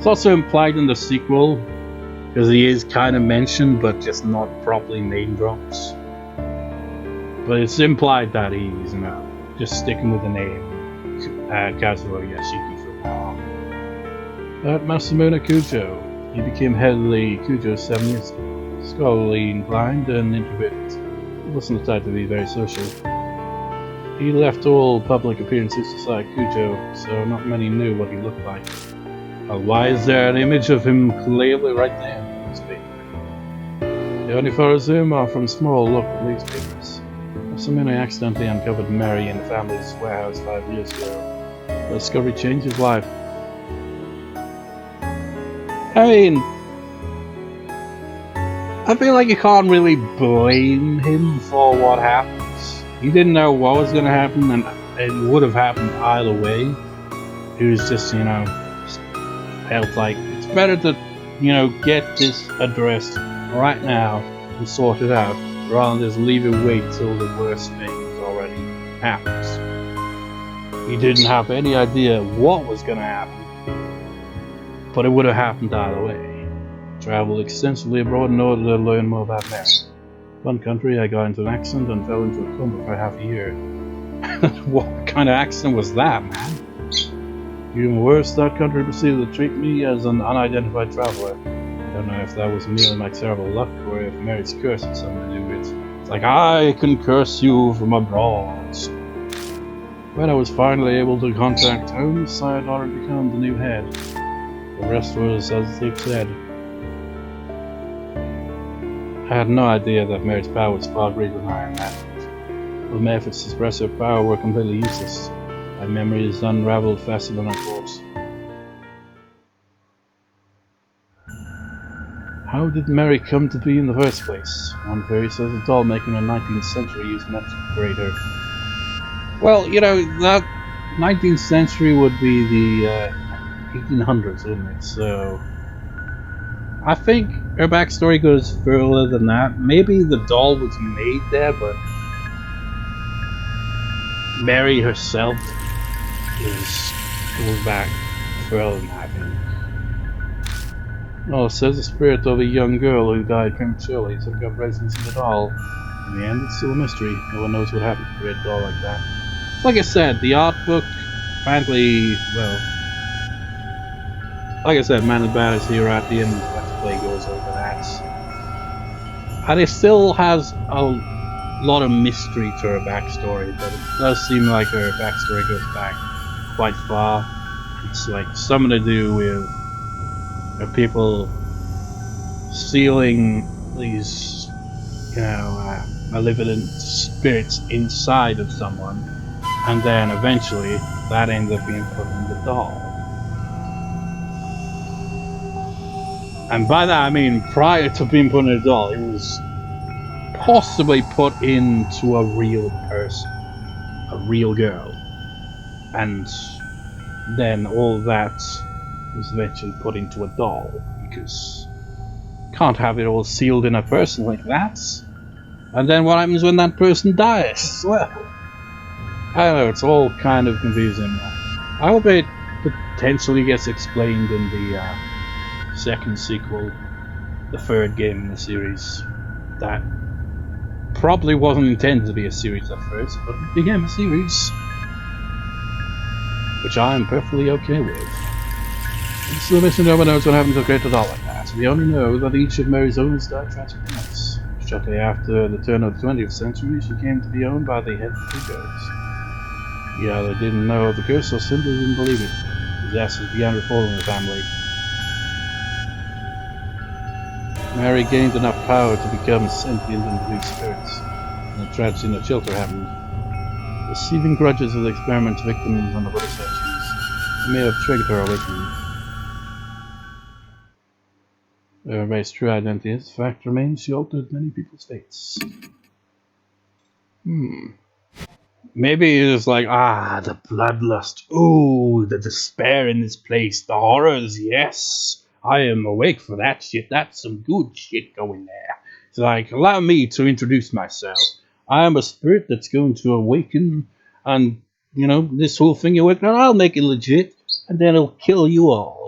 also implied in the sequel, because he is kind of mentioned, but just not properly name dropped. But it's implied that he's, you know, just sticking with the name Kujou Yashiki for now on. But Masamune Kujou, he became head of the Kujou 7 years ago. Scholarly inclined and introverted. He wasn't the type to be very social. He left all public appearances aside Kujou, so not many knew what he looked like. Why is there an image of him clearly right there in the newspaper? The only photos of him are from small local newspapers. Somebody accidentally uncovered Mary in the family's warehouse 5 years ago. The discovery changed his life. I mean, I feel like you can't really blame him for what happened. He didn't know what was going to happen, and it would have happened either way. He was just, felt like it's better to, get this addressed right now and sort it out, rather than just leave it wait till the worst thing already happens. He didn't have any idea what was going to happen, but it would have happened either way. Traveled extensively abroad in order to learn more about Mary. One country, I got into an accident and fell into a coma for half a year. What kind of accident was that, man? Even worse, that country proceeded to treat me as an unidentified traveler. I don't know if that was merely my terrible luck or if Mary's curse had something to do with it. It's like, I can curse you from abroad. When I was finally able to contact Holmes, I had already become the new head. The rest was as they said. I had no idea that Mary's power was far greater than I imagined. All my efforts to suppress her power were completely useless. My memories unraveled faster than I thought. How did Mary come to be in the first place? One theory says a doll making in the 19th century used meant to degrade her. Well, that 19th century would be the 1800s, wouldn't it? So I think her backstory goes further than that. Maybe the doll was made there, but Mary herself goes back further than that, I think. Oh, it says the spirit of a young girl who died prematurely took up residence in the doll. In the end, it's still a mystery. No one knows what happened to a red doll like that. It's like I said, the art book, frankly, well, like I said, Man of Bad is here at the end. Let's Play goes over that. And it still has a lot of mystery to her backstory, but it does seem like her backstory goes back quite far. It's like something to do with people stealing these, malevolent spirits inside of someone, and then eventually that ends up being put in the doll. And by that I mean prior to being put in a doll, it was possibly put into a real person, a real girl, and then all that was eventually put into a doll, because you can't have it all sealed in a person like that. And then what happens when that person dies? Well, I don't know, it's all kind of confusing. I hope it potentially gets explained in the second sequel, the third game in the series. That probably wasn't intended to be a series at first, but it became a series, which I am perfectly okay with. So the mission no one knows what happened to a great doll like that. We only know that each of Mary's owners died tragic deaths. Shortly after the turn of the 20th century, she came to be owned by the head of Kujou's. He either didn't know of the curse or simply didn't believe it. Disasters began to fall in the family. Mary gained enough power to become sentient and release spirits, and a tragedy in the shelter happened. Receiving grudges of the experiment's victims and the Buddha statues may have triggered her awakening. Mary's true identity is, the fact remains, she altered many people's fates. Maybe it's like, the bloodlust, ooh, the despair in this place, the horrors, yes, I am awake for that shit, that's some good shit going there. It's like, allow me to introduce myself. I am a spirit that's going to awaken, and, this whole thing you're working on, I'll make it legit, and then it'll kill you all.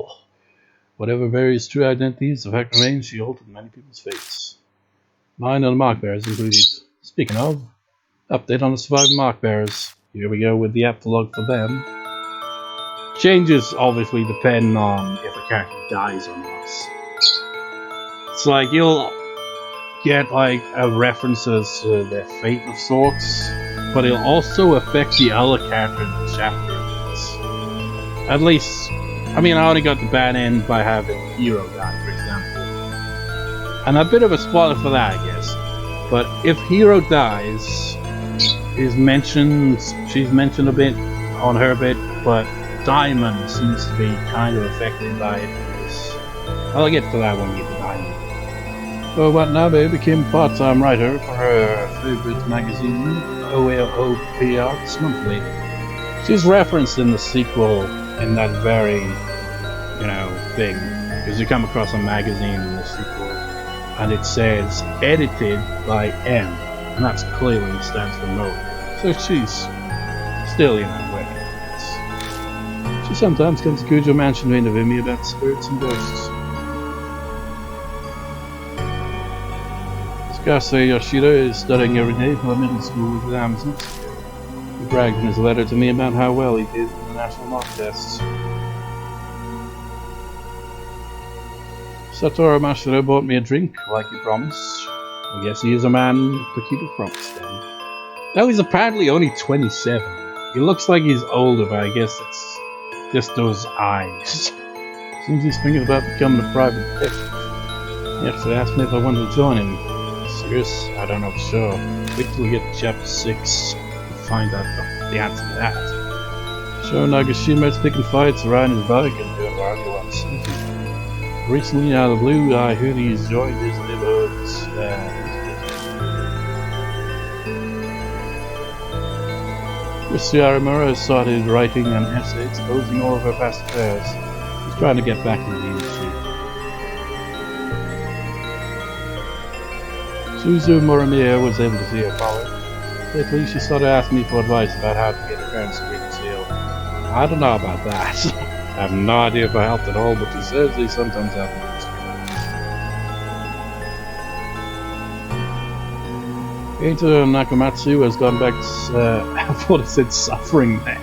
Whatever Mary's true identity is, the fact remains, she altered many people's fates. Mine and the mark bearers included. Speaking of, update on the surviving mark bearers. Here we go with the epilogue for them. Changes obviously depend on if a character dies or not. It's like you'll get like a references to their fate of sorts, but it'll also affect the other character in the chapter. At least, I mean, I only got the bad end by having Hero die, for example. And a bit of a spoiler for that, I guess. But if Hero dies, she's mentioned a bit on her bit, but Diamond seems to be kind of affected by it. I'll get to that when we get to Diamond. So Watanabe became a part-time writer for her favorite magazine, awoke Arts Monthly. She's referenced in the sequel in that very, thing. Because you come across a magazine in the sequel, and it says edited by M, and that's clearly stands for Mo. So she's still, working on this. She sometimes comes to Kujou Mansion to interview me about spirits and ghosts. Scarcely Yoshida is studying every day for middle school exams next year. He bragged in his letter to me about how well he did in the national mock tests. Satoru Mashiro bought me a drink, like he promised. I guess he is a man to keep his promise then. Now he's apparently only 27. He looks like he's older, but I guess it's just those eyes. Seems he's thinking about becoming a private detective. He actually asked me if I wanted to join him. Serious? I don't know for sure. Wait till we get to chapter 6 to find out the answer to that. Sure, Nagashima is picking fights around his bike and doing whatever he wants. Recently, out of the blue, I heard he's joined his neighborhoods. Christy Aramura has started writing an essay exposing all of her past affairs. He's trying to get back into the industry. Suzu Muramiya was able to see her father. Lately, she started asking me for advice about how to get her parents to reconcile. I don't know about that. I have no idea if I helped at all, but she says they sometimes help me. Eito Nakamatsu has gone back to, I thought it said suffering there.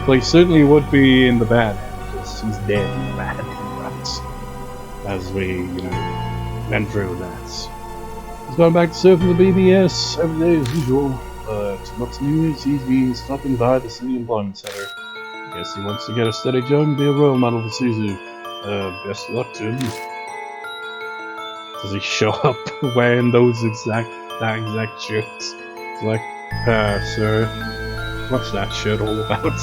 Well, he certainly would be in the bad end, because he's dead in the bad end, as we, went through that. He's gone back to surfing the BBS every day as usual, but what's new is he's been stopping by the City Employment Center. Guess he wants to get a steady job and be a role model for Suzu. Best of luck to him. Does he show up wearing that exact shirts? It's like, sir, what's that shirt all about?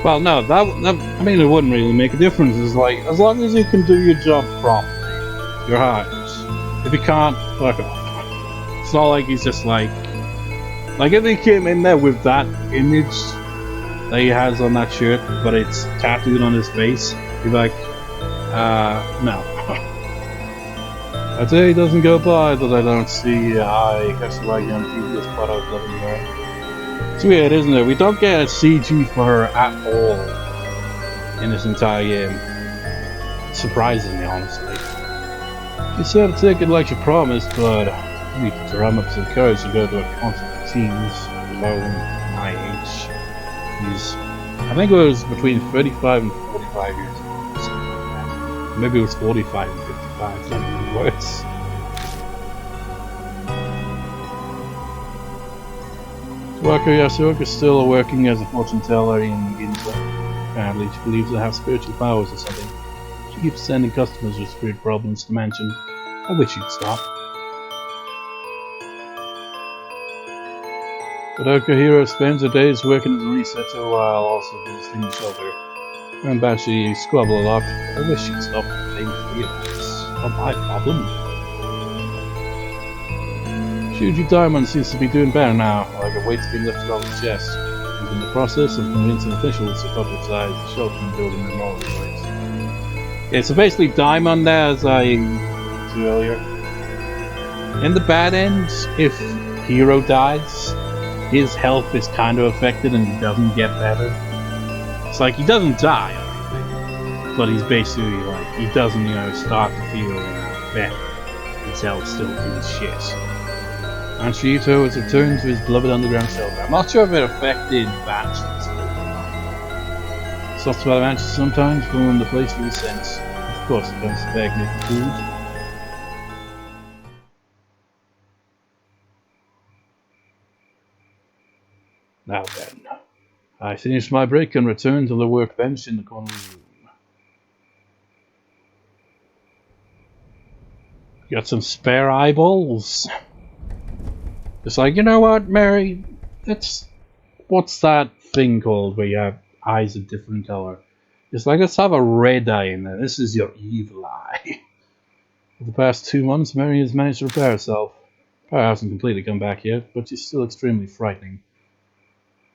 Well, no, I mean, it wouldn't really make a difference. It's like, as long as you can do your job properly, you're hired. If you can't, fuck off. It's not like he's just like if he came in there with that image that he has on that shirt, but it's tattooed on his face, you'd be like, no. A day doesn't go by that I don't see I catch the right young TV as part of living her. It's weird, isn't it? We don't get a CG for her at all in this entire game. Surprisingly, honestly. She said to take it like she promised, but I need to drum up some courage to go to a concert for teens below my age. I think it was between 35 and 45 years old, something like that. Maybe it was 45 and 55, something worse. Wako Yasuoka is still working as a fortune teller in Ginza. Apparently, she believes they have spiritual powers or something. She keeps sending customers with spirit problems to mansion. I wish you'd stop. But Okuhiro spends her days working as a researcher while also visiting the shelter. Her and Bashi squabble a lot. I wish she'd stop playing video. It's not my problem. Shuji Diamond seems to be doing better now, like a weight's been lifted off his chest. He's in the process of convincing officials to publicize the shelter and building memorial sites. Yeah, so basically Diamond there, as I said earlier. In the bad end, if Hero dies, his health is kind of affected and he doesn't get better. It's like he doesn't die or anything, but he's basically like, he doesn't, start to feel better. His health still feels shit. And Shito has returned to his beloved underground shelter. I'm not sure if it affected Banshees. Stops by the Banshees sometimes from the place for the sense. Of course, it comes to beg me for food. Now then, I finish my break and return to the workbench in the corner of the room. Got some spare eyeballs? It's like, you know what, Mary? What's that thing called where you have eyes of different color? It's like, let's have a red eye in there. This is your evil eye. For the past 2 months, Mary has managed to repair herself. Power hasn't completely come back yet, but she's still extremely frightening.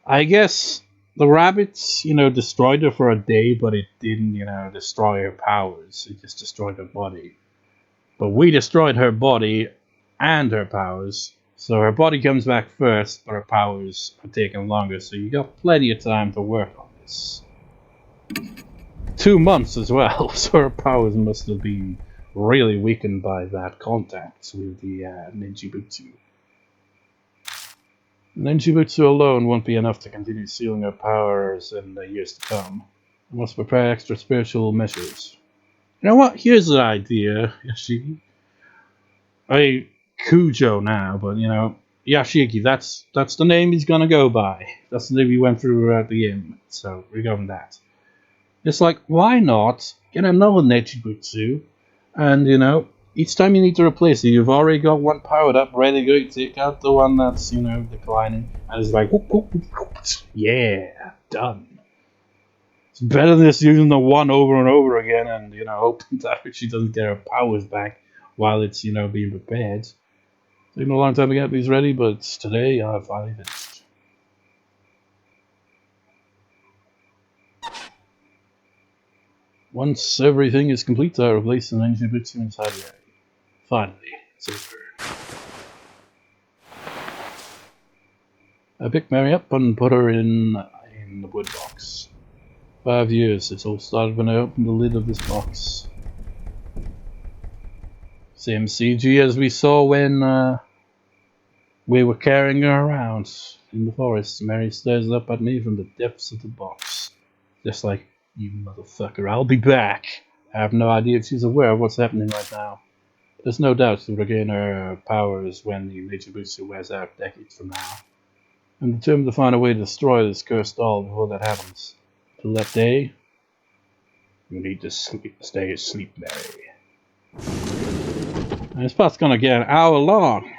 I guess the rabbits, destroyed her for a day, but it didn't, destroy her powers. It just destroyed her body. But we destroyed her body and her powers. So her body comes back first, but her powers are taking longer. So you got plenty of time to work on this. 2 months as well, so her powers must have been really weakened by that contact with the Ninjibutsu. Ninjibutsu alone won't be enough to continue sealing her powers in the years to come. I must prepare extra spiritual measures. You know what? Here's an idea, Yashiki. Kujou now, but Yashiki, that's the name he's gonna go by. That's the name we went through at the inn, so we're going that. It's like, why not get another Ninjibutsu, and each time you need to replace it, you've already got one powered up, ready to go. You take out the one that's declining, and it's like, whoop, whoop, whoop, whoop. Yeah, done. It's better than just using the one over and over again, and hoping that she doesn't get her powers back while it's being repaired. Taking a long time to get these ready, but today I've finally finished. Once everything is complete, I replace the Ninjibutsu inside the area. Finally, it's over. I picked Mary up and put her in the wood box. 5 years, it all started when I opened the lid of this box. Same CG as we saw when we were carrying her around in the forest. Mary stares up at me from the depths of the box. Just like, you motherfucker, I'll be back. I have no idea if she's aware of what's happening right now. There's no doubt she'll regain her powers when the Ninjibutsu wears out decades from now. I'm determined to find a way to destroy this cursed doll before that happens. Till that day, you need to stay asleep, Mary. And this part's gonna get an hour long.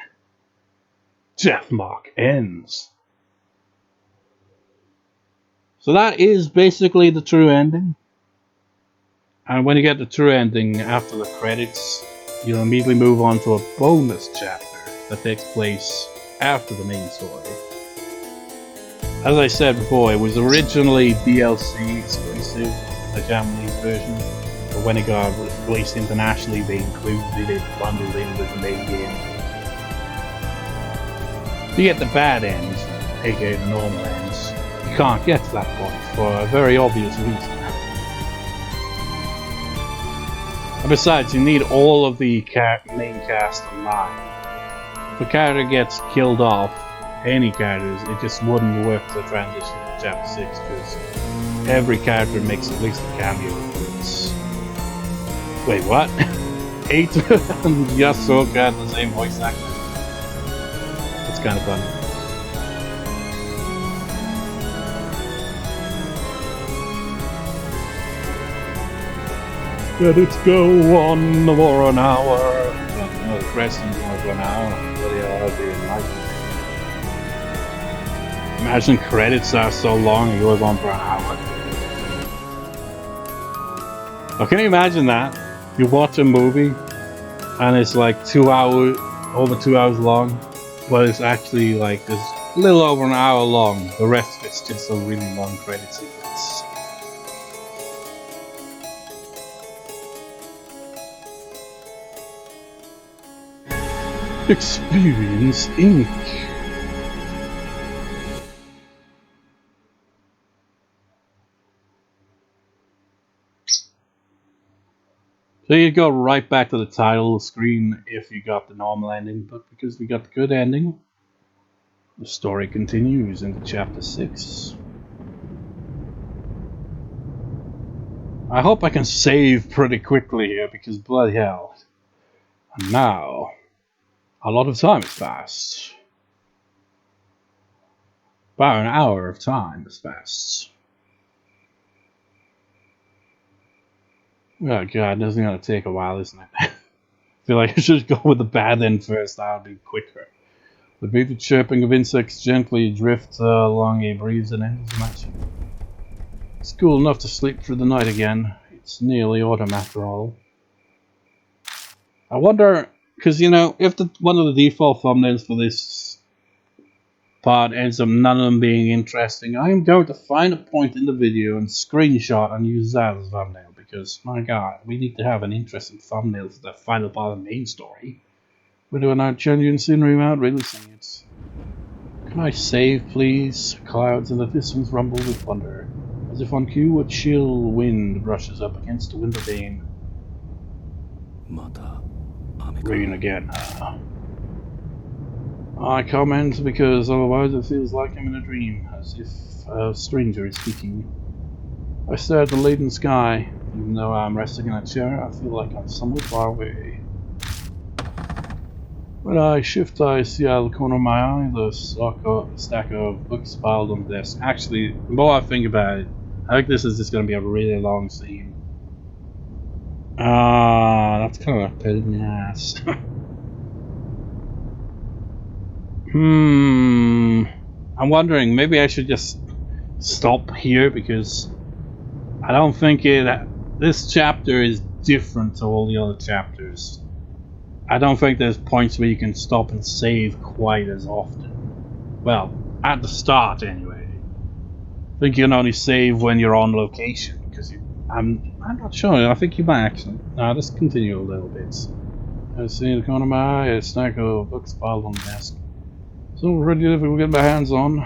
Death mark ends. So that is basically the true ending. And when you get the true ending after the credits, you'll immediately move on to a bonus chapter that takes place after the main story. As I said before, it was originally DLC exclusive, the Japanese version, but when it got released internationally, they included it bundled in with the main game. You get the bad end, aka the normal ends. You can't get to that point for a very obvious reason. And besides, you need all of the main cast alive. If a character gets killed off, any characters, it just wouldn't work to transition to Chapter 6 because every character makes at least a cameo appearance. Wait, what? 8 and Yasuke had the same voice actor? It's kind of funny. Let it go on for an hour. No, the crescent's going for an hour. Bloody hell, I'd be enlightened. Imagine credits are so long it goes on for an hour. Oh, can you imagine that? You watch a movie and it's like 2 hours, over 2 hours long, but it's actually like this little over an hour long. The rest of it's just a really long credit sequence. Experience Inc. So you go right back to the title screen if you got the normal ending, but because we got the good ending, the story continues into Chapter 6. I hope I can save pretty quickly here because bloody hell. And now, a lot of time has passed. About an hour of time has passed. Oh god, this is gonna take a while, isn't it? I feel like I should go with the bad end first, that'll be quicker. The muted chirping of insects gently drift along a breeze and ends matching. It's cool enough to sleep through the night again. It's nearly autumn after all. I wonder, because you know, if one of the default thumbnails for this part ends up none of them being interesting, I am going to find a point in the video and screenshot and use that as a thumbnail, because my god, we need to have an interesting thumbnail for the final part of the main story. We're doing our genuine scenery without releasing it. Can I save, please? Clouds in the distance rumble with thunder. As if on cue, a chill wind brushes up against the window pane. Rain again. I comment because otherwise it feels like I'm in a dream, as if a stranger is speaking. I stare at the laden sky. Even though I'm resting in a chair, I feel like I'm somewhat far away. When I shift, I see out of the corner of my eye the stack of books piled on the desk. Actually, the more I think about it, I think this is just going to be a really long scene. That's kind of a pain in the ass. I'm wondering, maybe I should just stop here, because I don't think this chapter is different to all the other chapters. I don't think there's points where you can stop and save quite as often. Well, at the start anyway. I think you can only save when you're on location, because I'm not sure. I think you might actually. No, let's continue a little bit. I see in the corner of my eye a stack of books piled on the desk. So pretty difficult to get my hands on,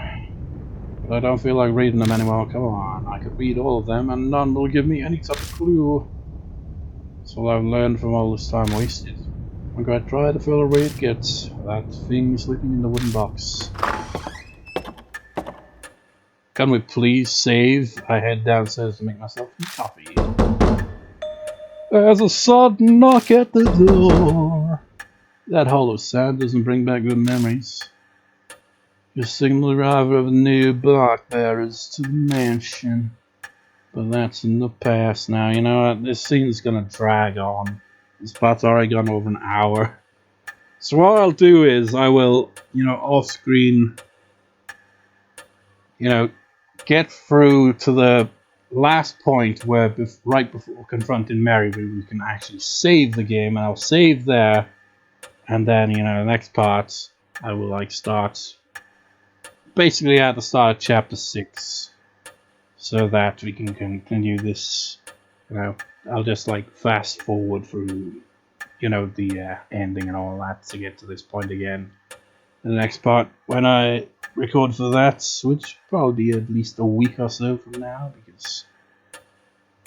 but I don't feel like reading them anymore. Come on, I could read all of them, and none will give me any type of clue. That's all I've learned from all this time wasted. I'm going to try the further away it gets. That thing sleeping in the wooden box. Can we please save? I head downstairs to make myself some coffee. There's a sudden knock at the door. That hollow sound doesn't bring back good memories. Just signal the arrival of the new block bearers to the mansion. But that's in the past now. You know what? This scene's gonna drag on. This part's already gone over an hour. So what I'll do is I will, off screen, get through to the last point where right before confronting Mary we can actually save the game, and I'll save there, and then the next part I will start basically at the start of chapter 6, so that we can continue this. I'll just fast forward through the ending and all that to get to this point again. The next part, when I record for that, which probably be at least a week or so from now, because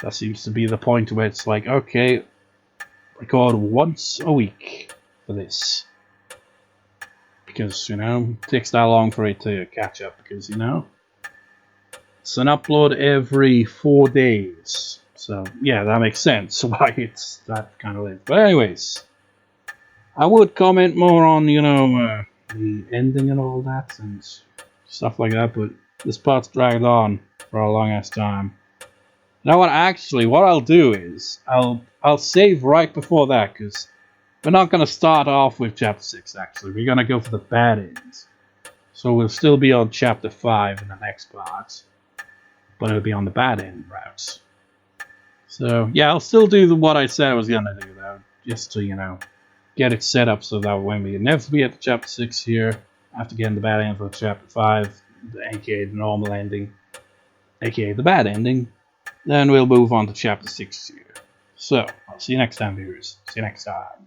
that seems to be the point where it's like, okay, record once a week for this, because it takes that long for it to catch up, because it's an upload every 4 days, so yeah, that makes sense why it's that kind of late. But anyways, I would comment more on the ending and all that and stuff like that, but this part's dragged on for a long ass time. Now what I'll do is I'll save right before that, because we're not going to start off with chapter 6. Actually, we're going to go for the bad ends, so we'll still be on chapter 5 in the next part, but it'll be on the bad end routes. So yeah, I'll still do what I said I was going to do, though, just to get it set up so that when we inevitably get to chapter 6 here, after getting the bad end for chapter 5, aka the normal ending, aka the bad ending, then we'll move on to chapter 6 here. So, I'll see you next time, viewers. See you next time.